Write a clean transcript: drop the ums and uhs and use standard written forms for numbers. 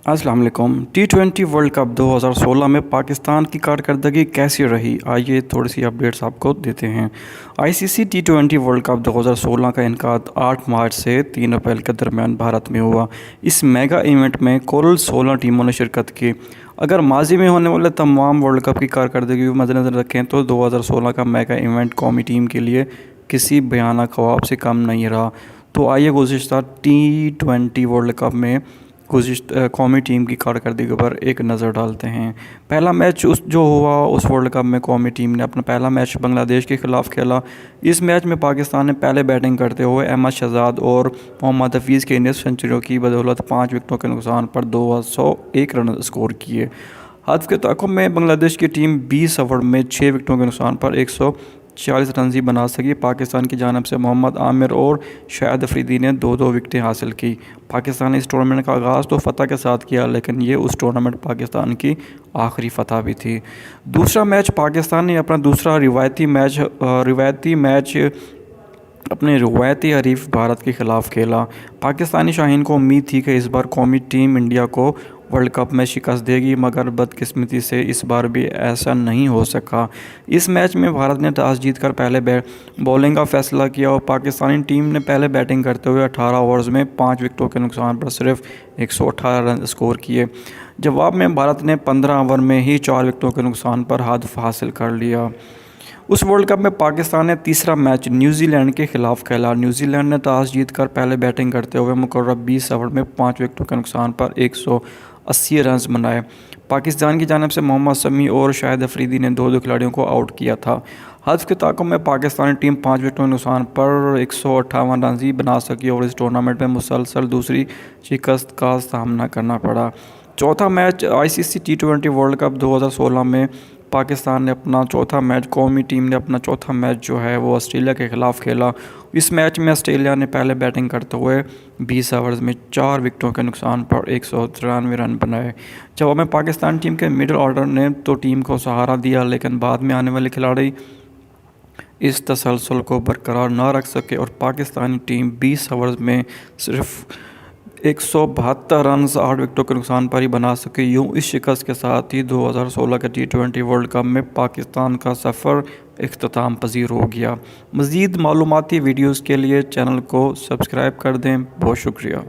अस्सलाम वालेकुम। T20 world cup 2016 में पाकिस्तान की कारकर्दगी कैसी रही, आइए थोड़ी सी अपडेट्स आपको देते हैं। ICC T20 वर्ल्ड कप 2016 का इनकाद 8 मार्च से 3 अप्रैल के दरमियान भारत में हुआ। इस मेगा इवेंट में कुल 16 टीमों ने शिरकत की। अगर माजी में होने वाले तमाम वर्ल्ड कप की कारकर्दगी को मद्देनज़र रखें तो 2016 का मेगा इवेंट कौमी टीम के लिए किसी बयाना ख्वाब से कम नहीं रहा। तो आइए गुज़िश्ता T20 वर्ल्ड कप में कौमी टीम की कारकर्दगी पर एक नज़र डालते हैं। पहला मैच जो हुआ उस वर्ल्ड कप में कौमी टीम ने अपना पहला मैच बांग्लादेश के ख़िलाफ़ खेला। इस मैच में पाकिस्तान ने पहले बैटिंग करते हुए अहमद शहजाद और मोहम्मद हफीज़ के निस्फ सेंचुरियों की बदौलत 5 विकेटों के नुकसान पर 201 रन स्कोर किए। हद के ताक़ुब में बांग्लादेश की टीम 20 ओवर में 6 विकेटों के नुकसान पर 140 रन ही बना सकी। पाकिस्तान की जानिब से मोहम्मद आमिर और शाहिद अफरीदी ने 2-2 विकेटें हासिल की। पाकिस्तान ने इस टूर्नामेंट का आगाज़ तो फ़तह के साथ किया, लेकिन ये उस टूर्नामेंट पाकिस्तान की आखिरी फ़तह भी थी। दूसरा मैच पाकिस्तान ने अपना दूसरा रिवायती मैच अपने रिवायती हरीफ भारत के ख़िलाफ़ खेला। पाकिस्तानी शाहीन को उम्मीद थी कि इस बार कौमी टीम इंडिया को वर्ल्ड कप में शिकस्त देगी, मगर बदकिस्मती से इस बार भी ऐसा नहीं हो सका। इस मैच में भारत ने टॉस जीतकर पहले बॉलिंग का फैसला किया और पाकिस्तानी टीम ने पहले बैटिंग करते हुए 18 ओवर्स में 5 विकेटों के नुकसान पर सिर्फ 118 रन स्कोर किए। जवाब में भारत ने 15 ओवर में ही 4 विकेटों के नुकसान पर हदफ हासिल कर लिया। उस वर्ल्ड कप में पाकिस्तान ने तीसरा मैच न्यूजीलैंड के ख़िलाफ़ खेला। न्यूजीलैंड ने टॉस जीतकर पहले बैटिंग करते हुए मुकर्रर 20 ओवर में 5 विकेटों के नुकसान पर 180 रन बनाए। पाकिस्तान की जानिब से मोहम्मद शमी और शाहिद अफरीदी ने 2-2 खिलाड़ियों को आउट किया था। हद के ताक़ुब में पाकिस्तानी टीम 5 विकेटों के नुकसान पर 158 रन ही बना सकी और इस टूर्नामेंट में मुसलसल दूसरी शिकस्त का सामना करना पड़ा। चौथा match ICC T20 world cup 2016 में पाकिस्तान ने अपना चौथा मैच कौमी टीम ने अपना चौथा मैच जो है वो ऑस्ट्रेलिया के ख़िलाफ़ खेला। इस मैच में ऑस्ट्रेलिया ने पहले बैटिंग करते हुए 20 ओवर्स में 4 विकेटों के नुकसान पर 193 रन बनाए। जवाब में पाकिस्तान टीम के मिडिल ऑर्डर ने तो टीम को सहारा दिया, लेकिन बाद में आने वाले खिलाड़ी इस तसलसल को बरकरार ना रख सके और पाकिस्तानी टीम 20 ओवर्स में सिर्फ 172 रन 8 विकेटों के नुकसान पर ही बना सके। यूँ इस शिकस्त के साथ ही 2016 के T20 वर्ल्ड कप में पाकिस्तान का सफ़र इख्तिताम पजीर हो गया। मज़ीद मालूमाती वीडियोज़ के लिए चैनल को सब्सक्राइब कर दें। बहुत शुक्रिया।